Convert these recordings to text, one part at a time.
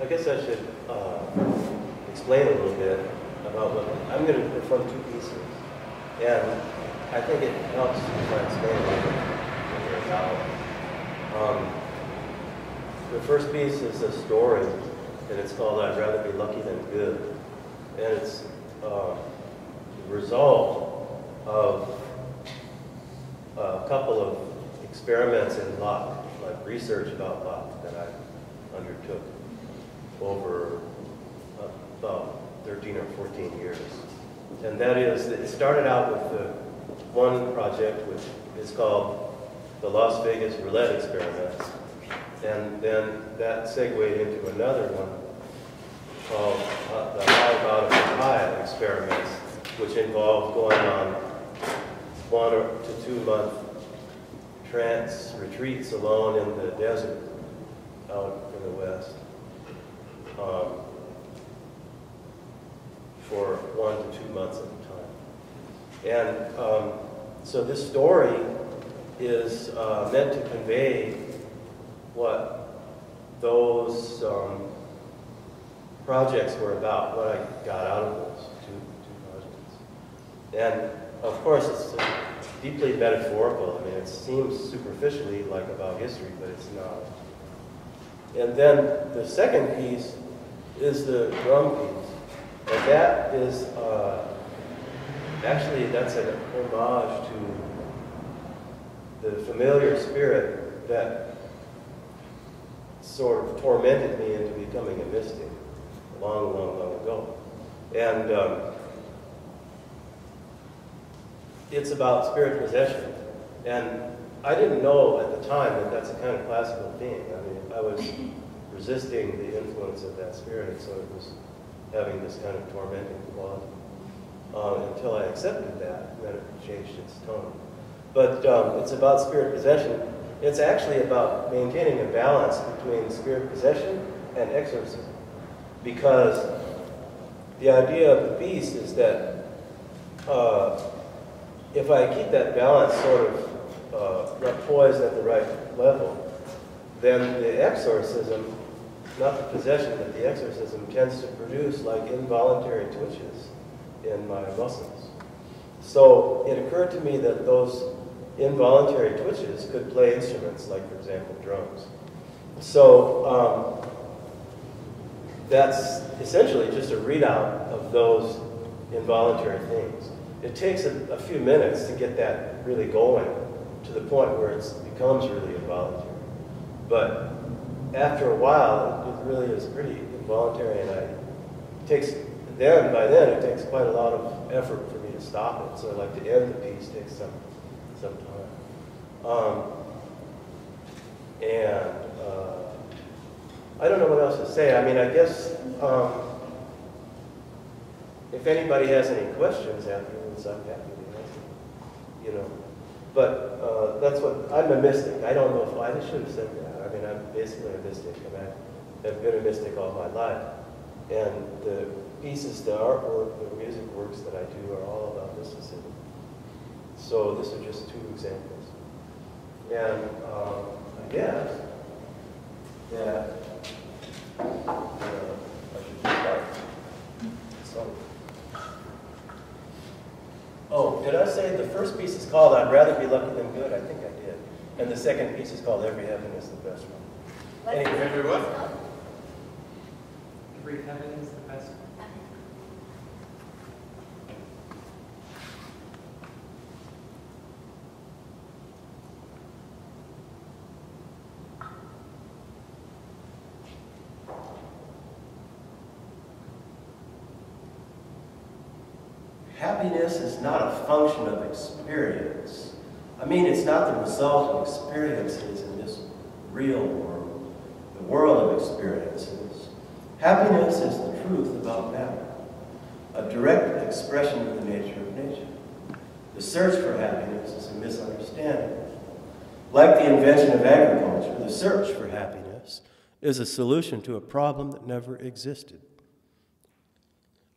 I guess I should explain a little bit about what I'm going to perform two pieces, and I think it helps if I explain a little bit what they're about. The first piece is a story, and it's called "I'd Rather Be Lucky Than Good," and it's the result of a couple of experiments in luck, like research about luck that I undertook over about 13 or 14 years. And that is, it started out with the one project which is called the Las Vegas Roulette Experiments. And then that segued into another one called the High Bottom High Experiments, which involved going on 1 to 2 month trance retreats alone in the desert out in the West. For 1 to 2 months at a time. And so this story is meant to convey what those projects were about, what I got out of those two projects. And of course, it's deeply metaphorical. I mean, it seems superficially like about history, but it's not. And then the second piece is the drum piece. And that is, actually, that's an homage to the familiar spirit that sort of tormented me into becoming a mystic long, long, long ago. And it's about spirit possession. And I didn't know at the time that that's a kind of classical theme. I mean, I was resisting the influence of that spirit, so it was having this kind of tormenting quality until I accepted that, and then it changed its tone. But it's about spirit possession. It's actually about maintaining a balance between spirit possession and exorcism, because the idea of the piece is that if I keep that balance sort of poised at the right level, then the exorcism, not the possession, but the exorcism tends to produce like involuntary twitches in my muscles. So it occurred to me that those involuntary twitches could play instruments, like for example drums. So that's essentially just a readout of those involuntary things. It takes a few minutes to get that really going to the point where it becomes really involuntary. But after a while, it really is pretty involuntary, and by then it takes quite a lot of effort for me to stop it. So like to end the piece takes some time. I don't know what else to say. I mean, I guess if anybody has any questions afterwards, I'm happy to answer them, you know. But that's what, I'm a mystic. I don't know if I should have said that. I mean, I'm basically a mystic, and I've been a mystic all my life. And the pieces, the artwork, the music works that I do are all about mysticism. So this are just 2 examples. And I guess that I should just start. So, oh, did I say the first piece is called "I'd Rather Be Lucky Than Good"? I think I did. And the second piece is called "Every Heaven Is the Best One." Every what? Every heaven is the best one. happiness is not a function of experience. I mean, it's not the result of experiences in this real world, the world of experiences. Happiness is the truth about matter, a direct expression of the nature of nature. The search for happiness is a misunderstanding. Like the invention of agriculture, the search for happiness is a solution to a problem that never existed.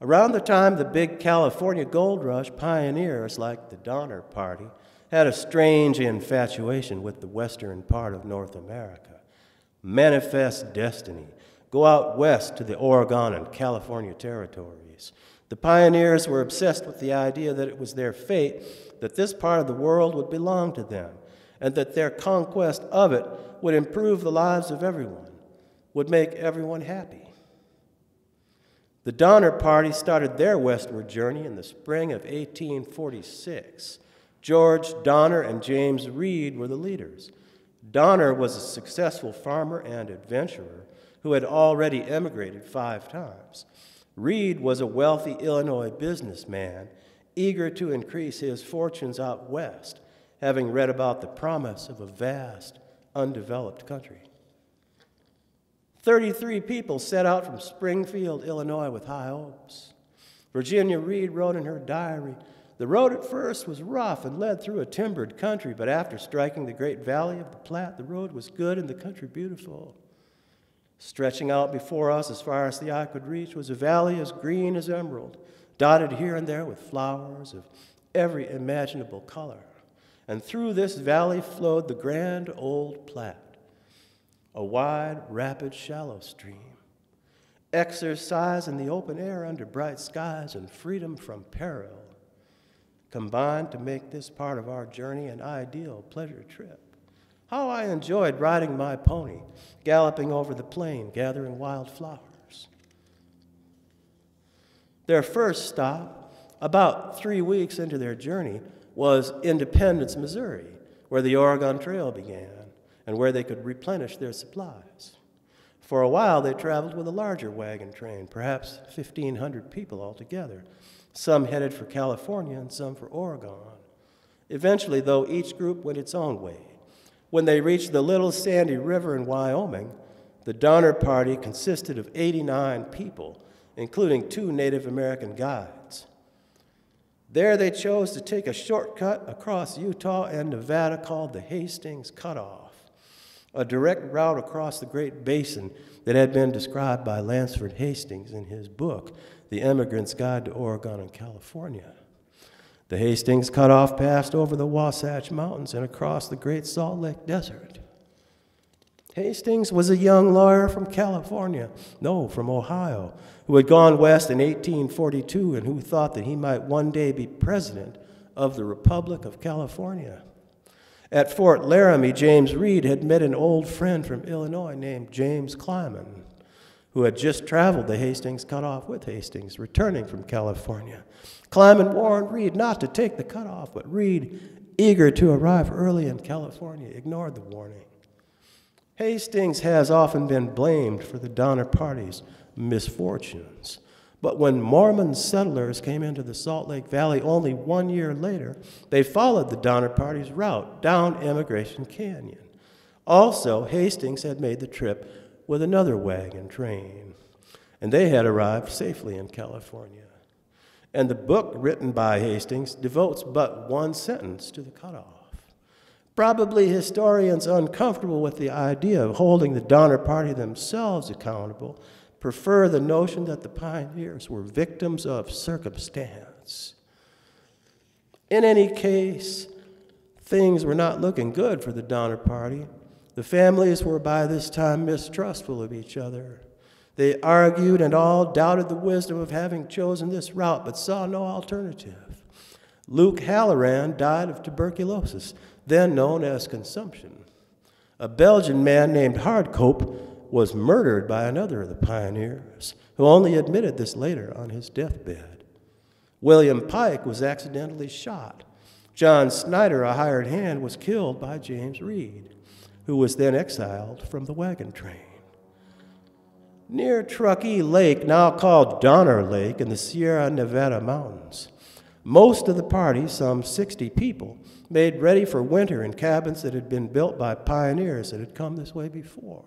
Around the time the big California gold rush, pioneers like the Donner Party had a strange infatuation with the western part of North America. Manifest destiny. Go out west to the Oregon and California territories. The pioneers were obsessed with the idea that it was their fate that this part of the world would belong to them, and that their conquest of it would improve the lives of everyone, would make everyone happy. The Donner Party started their westward journey in the spring of 1846. George Donner and James Reid were the leaders. Donner was a successful farmer and adventurer who had already emigrated 5 times. Reid was a wealthy Illinois businessman, eager to increase his fortunes out west, having read about the promise of a vast, undeveloped country. 33 people set out from Springfield, Illinois with high hopes. Virginia Reid wrote in her diary, "The road at first was rough and led through a timbered country, but after striking the great valley of the Platte, the road was good and the country beautiful. Stretching out before us as far as the eye could reach was a valley as green as emerald, dotted here and there with flowers of every imaginable color. And through this valley flowed the grand old Platte, a wide, rapid, shallow stream. Exercise in the open air under bright skies and freedom from peril combined to make this part of our journey an ideal pleasure trip. How I enjoyed riding my pony, galloping over the plain, gathering wild flowers." Their first stop, about 3 weeks into their journey, was Independence, Missouri, where the Oregon Trail began and where they could replenish their supplies. For a while, they traveled with a larger wagon train, perhaps 1,500 people altogether. Some headed for California and some for Oregon. Eventually, though, each group went its own way. When they reached the Little Sandy River in Wyoming, the Donner Party consisted of 89 people, including 2 Native American guides. There they chose to take a shortcut across Utah and Nevada called the Hastings Cutoff, a direct route across the Great Basin that had been described by Lansford Hastings in his book, The Emigrant's Guide to Oregon and California. The Hastings Cutoff passed over the Wasatch Mountains and across the Great Salt Lake Desert. Hastings was a young lawyer from from Ohio, who had gone west in 1842 and who thought that he might one day be president of the Republic of California. At Fort Laramie, James Reid had met an old friend from Illinois named James Clyman, who had just traveled the Hastings Cutoff with Hastings, returning from California. Clyman warned Reid not to take the cutoff, but Reid, eager to arrive early in California, ignored the warning. Hastings has often been blamed for the Donner Party's misfortunes, but when Mormon settlers came into the Salt Lake Valley only 1 year later, they followed the Donner Party's route down Emigration Canyon. Also, Hastings had made the trip with another wagon train, and they had arrived safely in California. And the book written by Hastings devotes but 1 sentence to the cutoff. Probably historians uncomfortable with the idea of holding the Donner Party themselves accountable prefer the notion that the pioneers were victims of circumstance. In any case, things were not looking good for the Donner Party. The families were by this time mistrustful of each other. They argued and all doubted the wisdom of having chosen this route, but saw no alternative. Luke Halloran died of tuberculosis, then known as consumption. A Belgian man named Hardcope was murdered by another of the pioneers, who only admitted this later on his deathbed. William Pike was accidentally shot. John Snyder, a hired hand, was killed by James Reid, who was then exiled from the wagon train. Near Truckee Lake, now called Donner Lake in the Sierra Nevada mountains, Most of the party, some 60 people, made ready for winter in cabins that had been built by pioneers that had come this way before.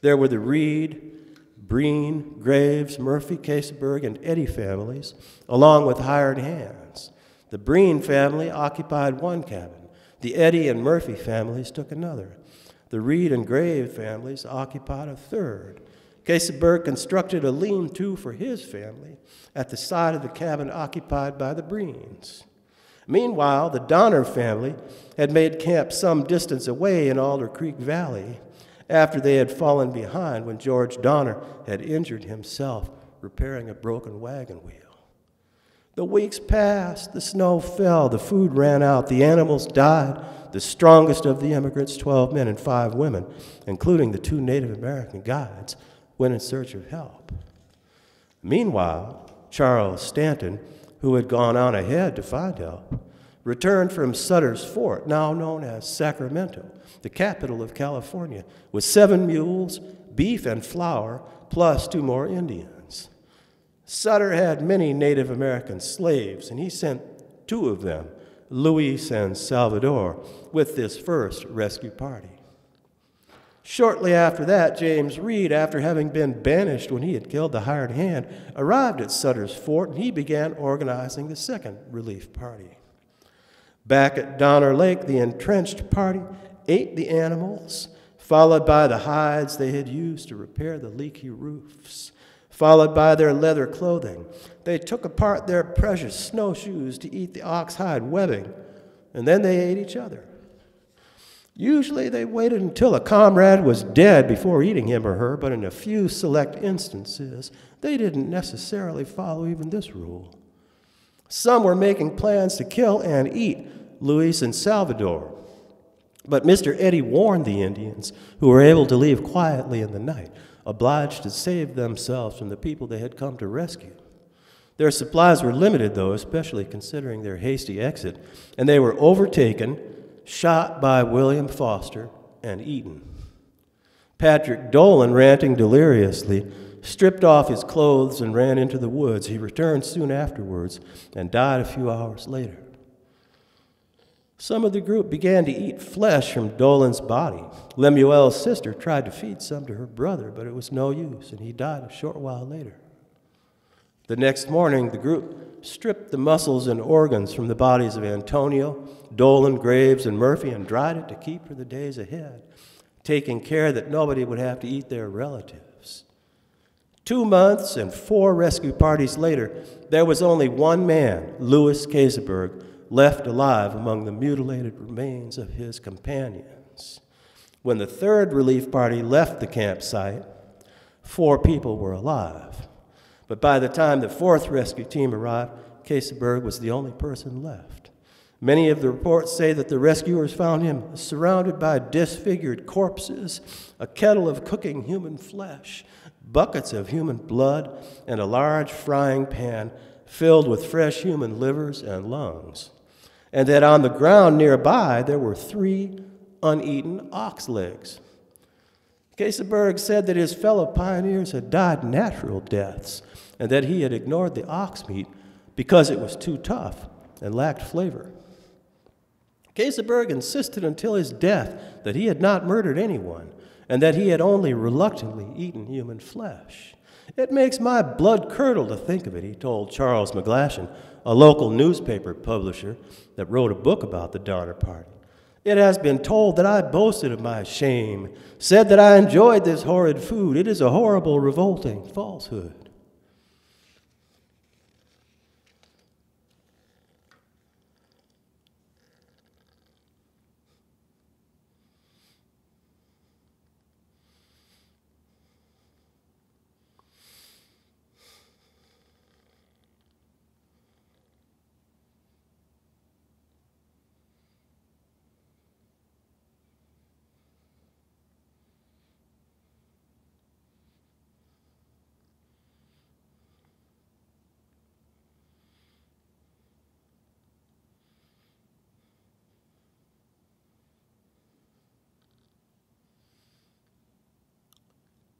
There were the Reid, Breen, Graves, Murphy, Caseberg, and Eddy families, along with hired hands. The Breen family occupied one cabin. The Eddy and Murphy families took another. The Reid and Graves families occupied a third. Caseberg constructed a lean-to for his family at the side of the cabin occupied by the Breens. Meanwhile, the Donner family had made camp some distance away in Alder Creek Valley after they had fallen behind when George Donner had injured himself repairing a broken wagon wheel. The weeks passed, the snow fell, the food ran out, the animals died. The strongest of the immigrants, 12 men and 5 women, including the 2 Native American guides, went in search of help. Meanwhile, Charles Stanton, who had gone on ahead to find help, returned from Sutter's Fort, now known as Sacramento, the capital of California, with 7 mules, beef and flour, plus 2 more Indians. Sutter had many Native American slaves, and he sent 2 of them, Luis and Salvador, with this first rescue party. Shortly after that, James Reid, after having been banished when he had killed the hired hand, arrived at Sutter's Fort, and he began organizing the second relief party. Back at Donner Lake, the entrenched party ate the animals, followed by the hides they had used to repair the leaky roofs, followed by their leather clothing. They took apart their precious snowshoes to eat the oxhide webbing, and then they ate each other. Usually they waited until a comrade was dead before eating him or her, but in a few select instances, they didn't necessarily follow even this rule. Some were making plans to kill and eat Luis and Salvador, but Mr. Eddy warned the Indians, who were able to leave quietly in the night, obliged to save themselves from the people they had come to rescue. Their supplies were limited, though, especially considering their hasty exit, and they were overtaken, shot by William Foster, and eaten. Patrick Dolan, ranting deliriously, stripped off his clothes and ran into the woods. He returned soon afterwards and died a few hours later. Some of the group began to eat flesh from Dolan's body. Lemuel's sister tried to feed some to her brother, but it was no use, and he died a short while later. The next morning, the group stripped the muscles and organs from the bodies of Antonio, Dolan, Graves, and Murphy and dried it to keep for the days ahead, taking care that nobody would have to eat their relatives. 2 months and 4 rescue parties later, there was only one man, Louis Caseberg, left alive among the mutilated remains of his companions. When the 3rd relief party left the campsite, 4 people were alive. But by the time the 4th rescue team arrived, Caseberg was the only person left. Many of the reports say that the rescuers found him surrounded by disfigured corpses, a kettle of cooking human flesh, buckets of human blood, and a large frying pan filled with fresh human livers and lungs. And that on the ground nearby there were 3 uneaten ox legs. Caseberg said that his fellow pioneers had died natural deaths and that he had ignored the ox meat because it was too tough and lacked flavor. Caseberg insisted until his death that he had not murdered anyone and that he had only reluctantly eaten human flesh. It makes my blood curdle to think of it, he told Charles McGlashan, a local newspaper publisher that wrote a book about the Donner Party. It has been told that I boasted of my shame, said that I enjoyed this horrid food. It is a horrible, revolting falsehood.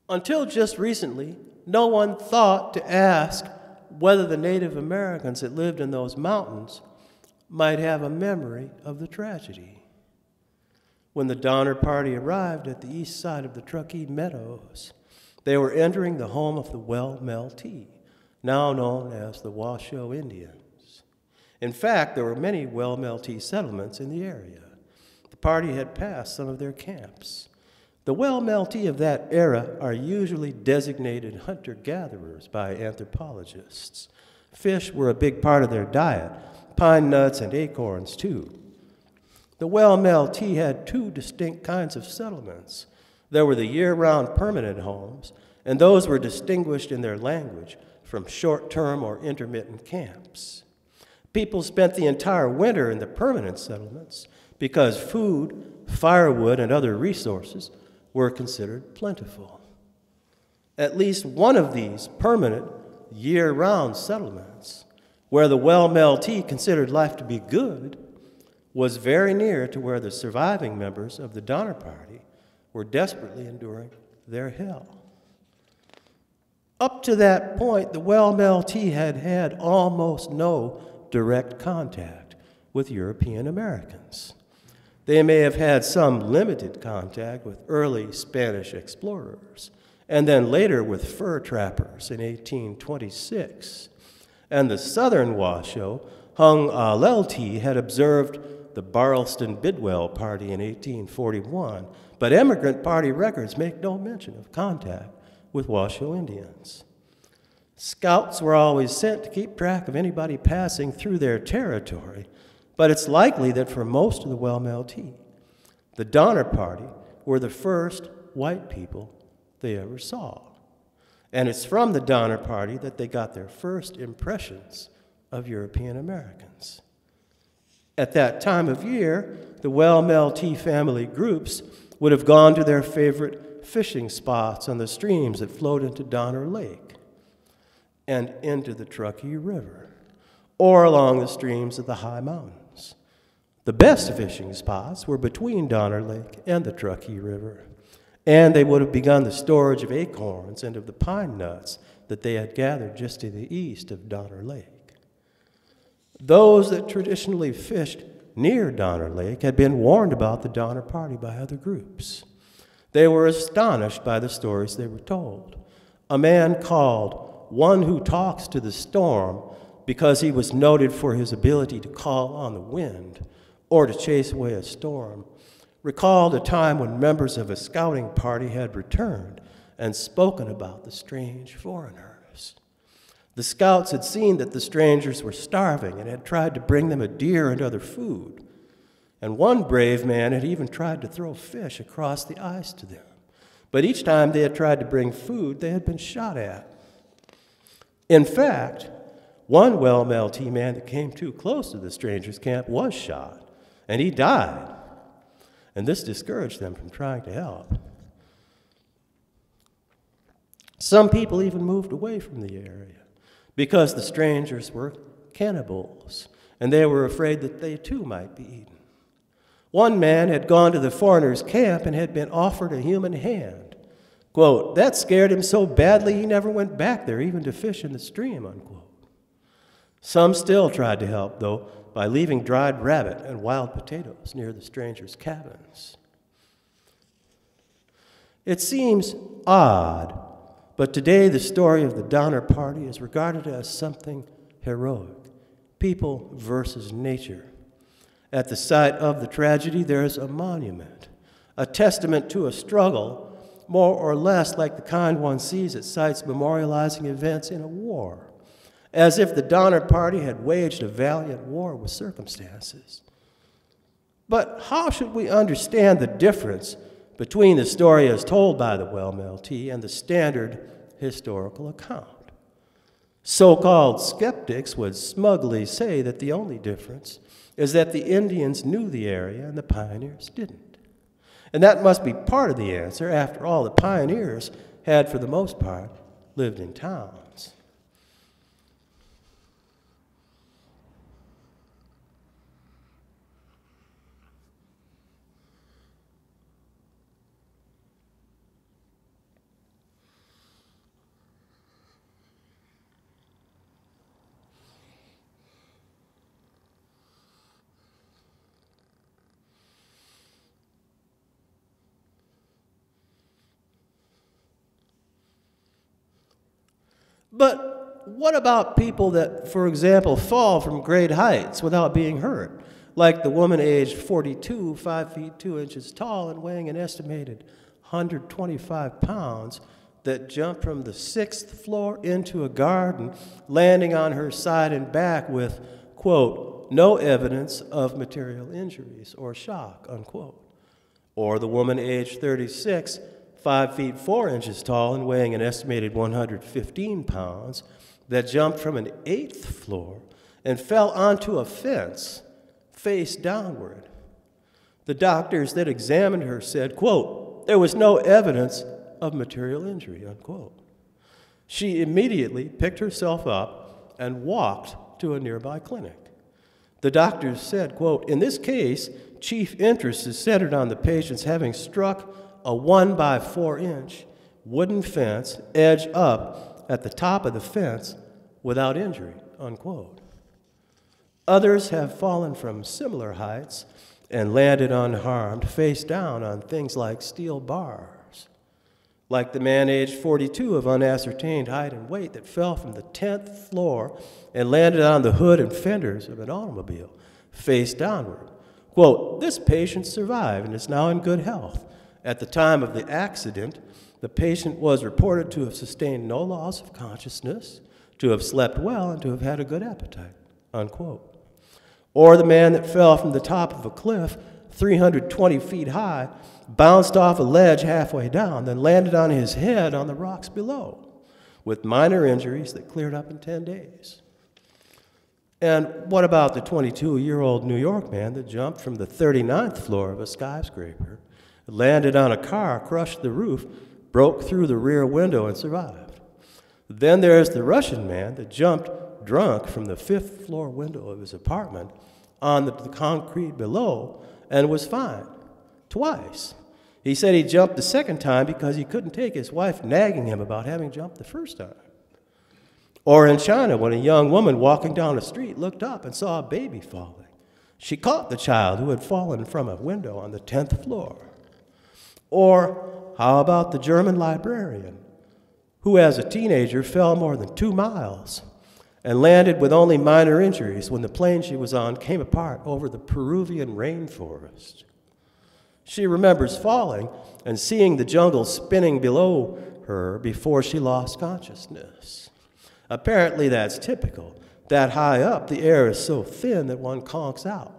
Until just recently, no one thought to ask, whether the Native Americans that lived in those mountains might have a memory of the tragedy. When the Donner Party arrived at the east side of the Truckee Meadows, they were entering the home of the Well-Meltee, now known as the Washoe Indians. In fact, there were many Well-Meltee settlements in the area. The party had passed some of their camps. The Well-Meltee of that era are usually designated hunter-gatherers by anthropologists. Fish were a big part of their diet, pine nuts and acorns too. The Well-Meltee had two distinct kinds of settlements. There were the year-round permanent homes, and those were distinguished in their language from short-term or intermittent camps. People spent the entire winter in the permanent settlements because food, firewood, and other resources were considered plentiful. At least one of these permanent, year-round settlements, where the Well-Meltee considered life to be good, was very near to where the surviving members of the Donner Party were desperately enduring their hell. Up to that point, the Well-Meltee had had almost no direct contact with European Americans. They may have had some limited contact with early Spanish explorers, and then later with fur trappers in 1826. And the southern Washoe, Hung Aleltee, had observed the Barlston Bidwell Party in 1841, but emigrant party records make no mention of contact with Washoe Indians. Scouts were always sent to keep track of anybody passing through their territory, but it's likely that for most of the Well-Meltee, the Donner Party were the first white people they ever saw. And it's from the Donner Party that they got their first impressions of European Americans. At that time of year, the Well-Meltee family groups would have gone to their favorite fishing spots on the streams that flowed into Donner Lake and into the Truckee River, or along the streams of the high mountains. The best fishing spots were between Donner Lake and the Truckee River, and they would have begun the storage of acorns and of the pine nuts that they had gathered just to the east of Donner Lake. Those that traditionally fished near Donner Lake had been warned about the Donner Party by other groups. They were astonished by the stories they were told. A man called One Who Talks to the Storm because he was noted for his ability to call on the wind or to chase away a storm, recalled a time when members of a scouting party had returned and spoken about the strange foreigners. The scouts had seen that the strangers were starving and had tried to bring them a deer and other food. And one brave man had even tried to throw fish across the ice to them. But each time they had tried to bring food, they had been shot at. In fact, one Well-Meltee man that came too close to the strangers' camp was shot, and he died. And this discouraged them from trying to help. Some people even moved away from the area because the strangers were cannibals, and they were afraid that they too might be eaten. One man had gone to the foreigners' camp and had been offered a human hand. Quote, that scared him so badly he never went back there even to fish in the stream, unquote. Some still tried to help, though, by leaving dried rabbit and wild potatoes near the strangers' cabins. It seems odd, but today the story of the Donner Party is regarded as something heroic, people versus nature. At the site of the tragedy, there is a monument, a testament to a struggle, more or less like the kind one sees at sites memorializing events in a war, as if the Donner Party had waged a valiant war with circumstances. But how should we understand the difference between the story as told by the Well-Meltee and the standard historical account? So-called skeptics would smugly say that the only difference is that the Indians knew the area and the pioneers didn't. And that must be part of the answer. After all, the pioneers had, for the most part, lived in towns. But what about people that, for example, fall from great heights without being hurt? Like the woman aged 42, 5 feet 2 inches tall and weighing an estimated 125 pounds, that jumped from the 6th floor into a garden, landing on her side and back with, quote, no evidence of material injuries or shock, unquote. Or the woman aged 36, 5 feet 4 inches tall and weighing an estimated 115 pounds, that jumped from an 8th floor and fell onto a fence face downward. The doctors that examined her said, quote, there was no evidence of material injury, unquote. She immediately picked herself up and walked to a nearby clinic. The doctors said, quote, in this case, chief interest is centered on the patient's having struck a 1 by 4 inch wooden fence edge up at the top of the fence without injury, unquote. Others have fallen from similar heights and landed unharmed, face down on things like steel bars, like the man aged 42 of unascertained height and weight that fell from the 10th floor and landed on the hood and fenders of an automobile, face downward. Quote, this patient survived and is now in good health. At the time of the accident, the patient was reported to have sustained no loss of consciousness, to have slept well, and to have had a good appetite, unquote. Or the man that fell from the top of a cliff 320 feet high, bounced off a ledge halfway down, then landed on his head on the rocks below, with minor injuries that cleared up in 10 days. And what about the 22-year-old New York man that jumped from the 39th floor of a skyscraper, landed on a car, crushed the roof, broke through the rear window, and survived? Then there's the Russian man that jumped drunk from the 5th floor window of his apartment on the concrete below and was fined twice. He said he jumped the second time because he couldn't take his wife nagging him about having jumped the first time. Or in China, when a young woman walking down the street looked up and saw a baby falling, she caught the child who had fallen from a window on the 10th floor. Or how about the German librarian who, as a teenager, fell more than 2 miles and landed with only minor injuries when the plane she was on came apart over the Peruvian rainforest? She remembers falling and seeing the jungle spinning below her before she lost consciousness. Apparently that's typical. That high up, the air is so thin that one conks out.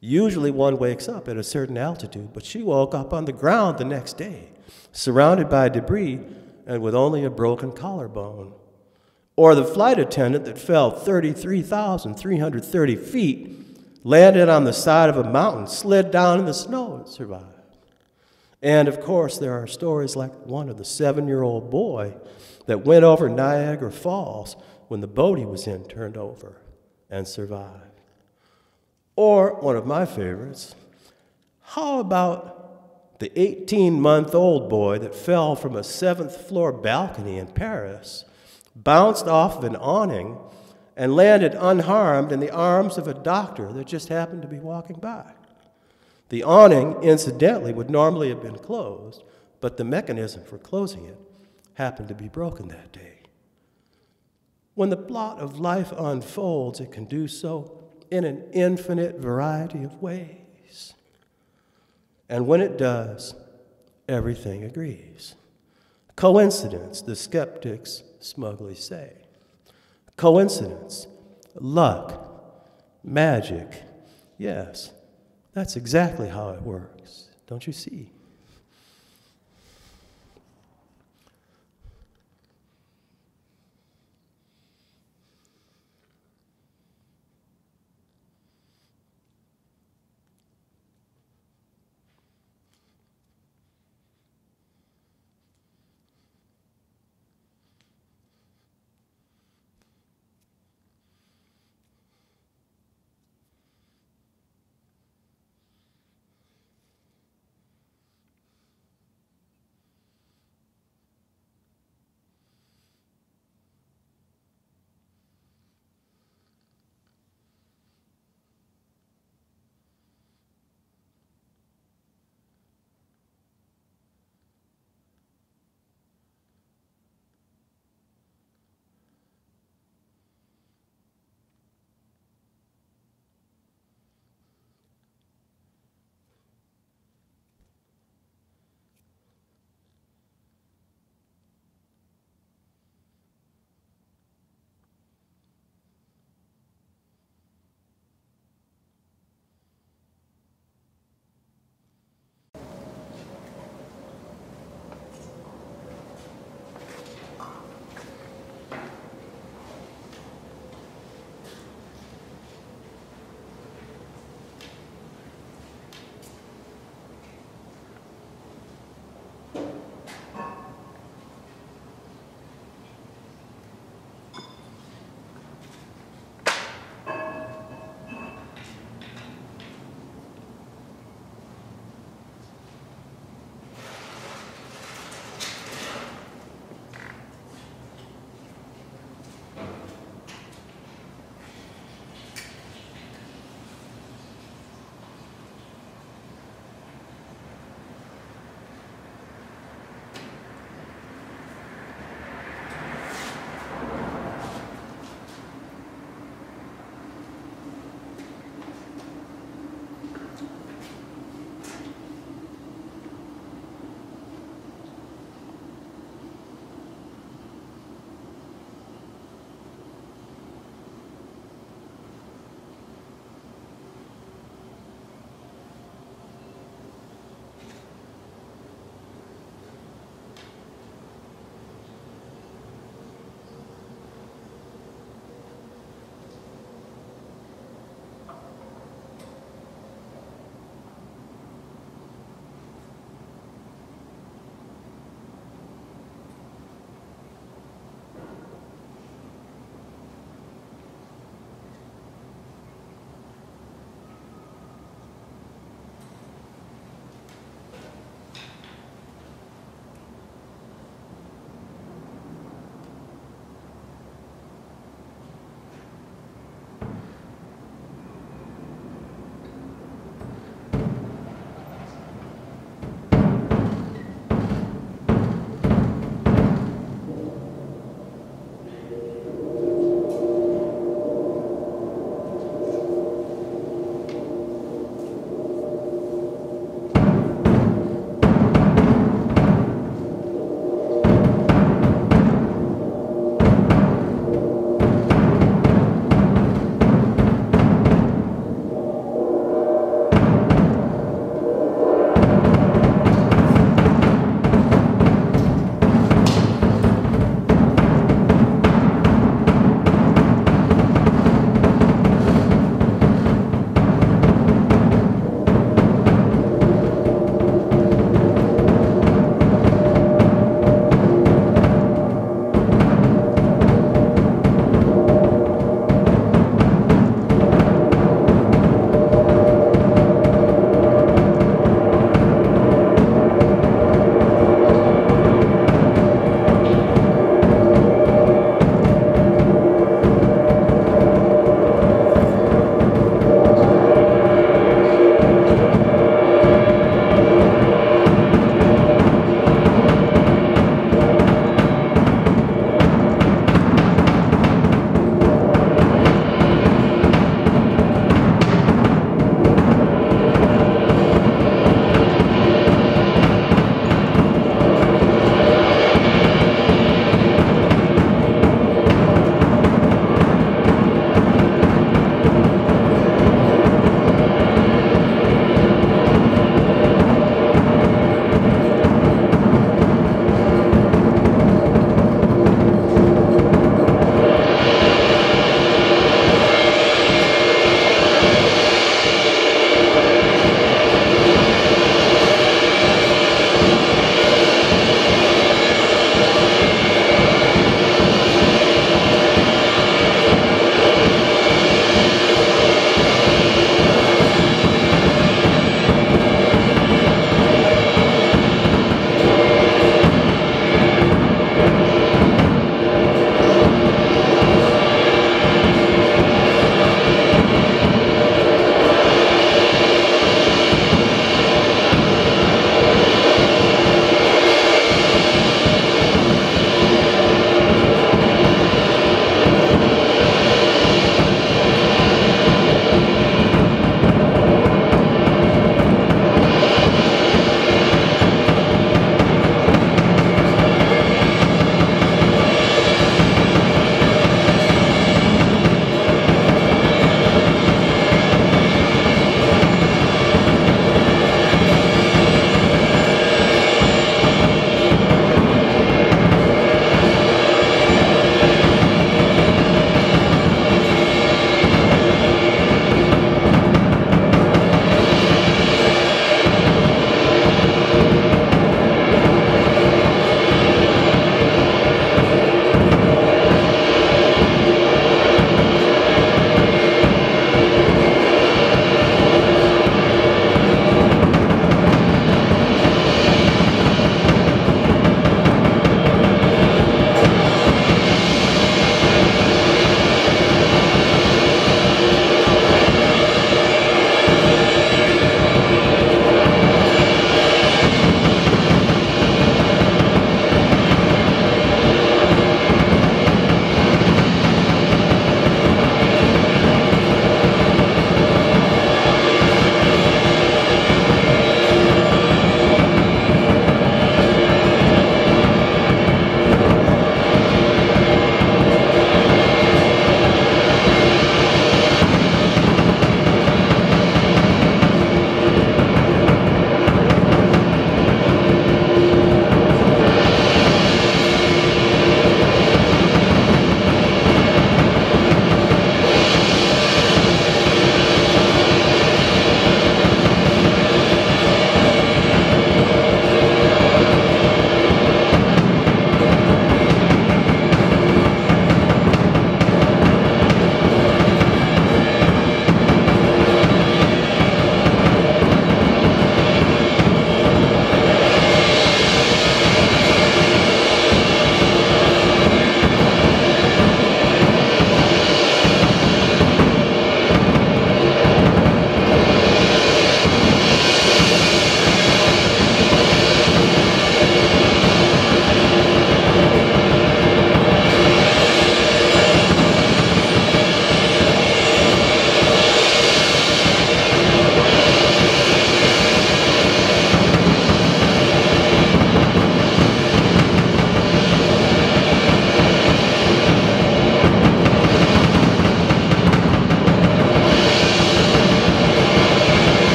Usually one wakes up at a certain altitude, but she woke up on the ground the next day, surrounded by debris and with only a broken collarbone. Or the flight attendant that fell 33,330 feet, landed on the side of a mountain, slid down in the snow, and survived. And of course, there are stories like one of the 7-year-old boy that went over Niagara Falls when the boat he was in turned over and survived. Or one of my favorites, how about the 18-month-old boy that fell from a 7th floor balcony in Paris, bounced off of an awning, and landed unharmed in the arms of a doctor that just happened to be walking by? The awning, incidentally, would normally have been closed, but the mechanism for closing it happened to be broken that day. When the plot of life unfolds, it can do so in an infinite variety of ways. And when it does, everything agrees. Coincidence, the skeptics smugly say. Coincidence, luck, magic. Yes, that's exactly how it works, don't you see?